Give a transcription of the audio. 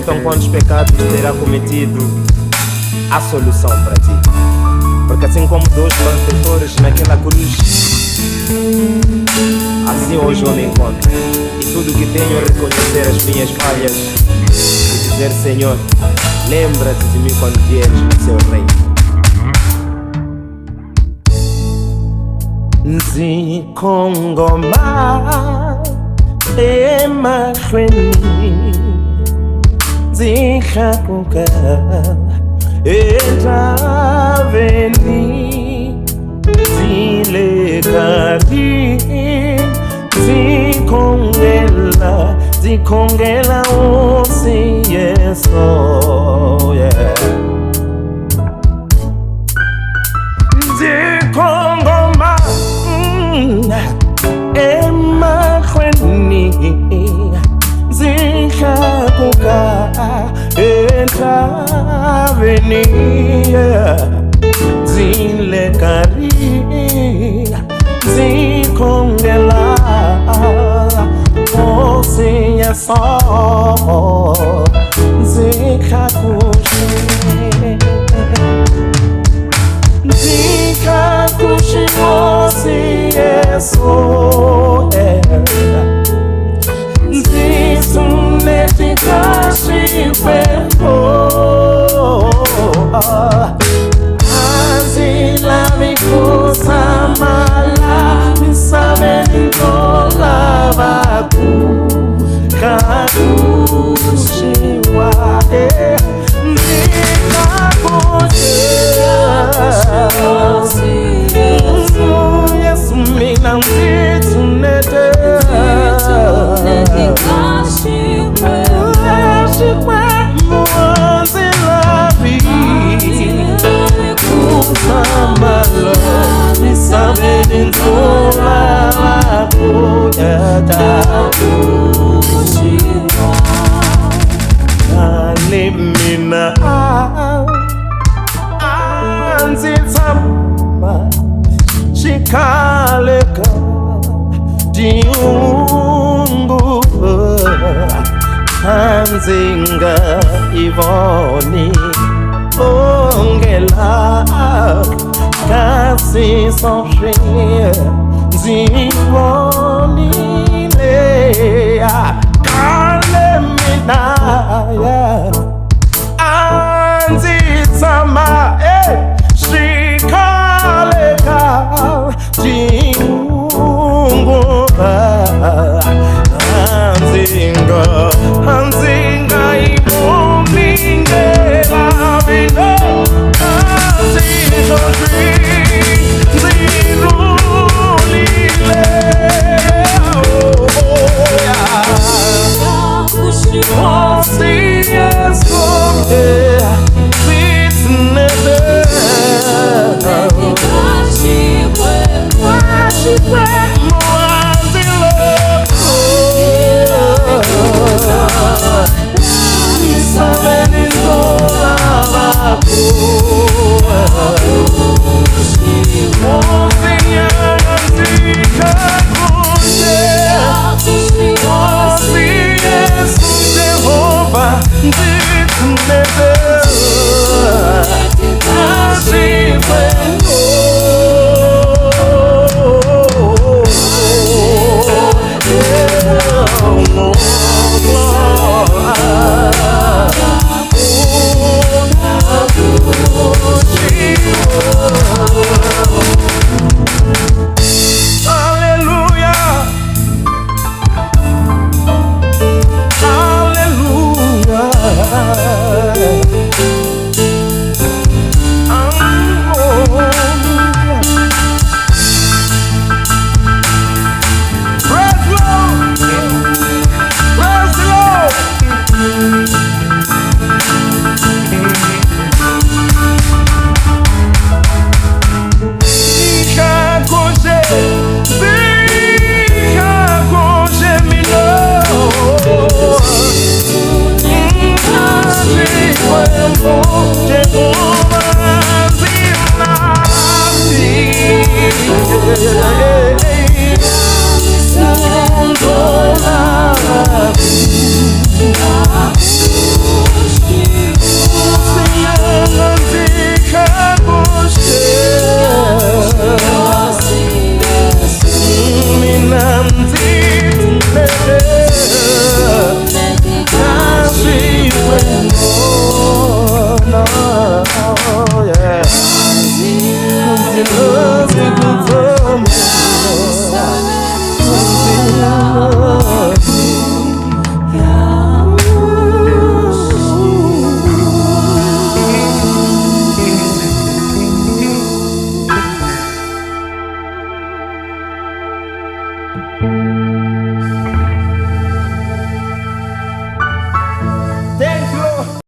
importam quantos pecados terá cometido, há solução para ti. Porque assim como dois malfeitores naquela cruz, assim hoje eu me encontro. E tudo que tenho é reconhecer as minhas falhas e dizer: Senhor, lembra-te de mim quando vieres no seu reino. Ndzi kongoma emahlweni, ndzi tlakuka endlaveni, ndzi le karhi ndzi khongela hosi yesu, yeah. Ndzi kongoma emahlweni, ndzi tlakuka endlaveni, ndzi le karhi ndzi khongela hosi yesu, ndzi tlakuxe hosi yesu, ndzi sunnetika xikwembu, ndzi lavi ku samala misaveni to lava ku tlakuxiwa, ndzi tlakuxe yesu, mina ndzi sunnetika xikwembu, ndzi lavi ku samala misaveni to lava ku tlakuxiwa. Kale mina ndzi tshama xikaleka tiungu, ndzi nga ivoni ongela kasi soswi ndzi vonile. Kale mina ndzi tshama xikaleka tiungu, ndzi nga ivoni ngela vino, ndzi soswi ndzi rulile, hosi yesu, yeah.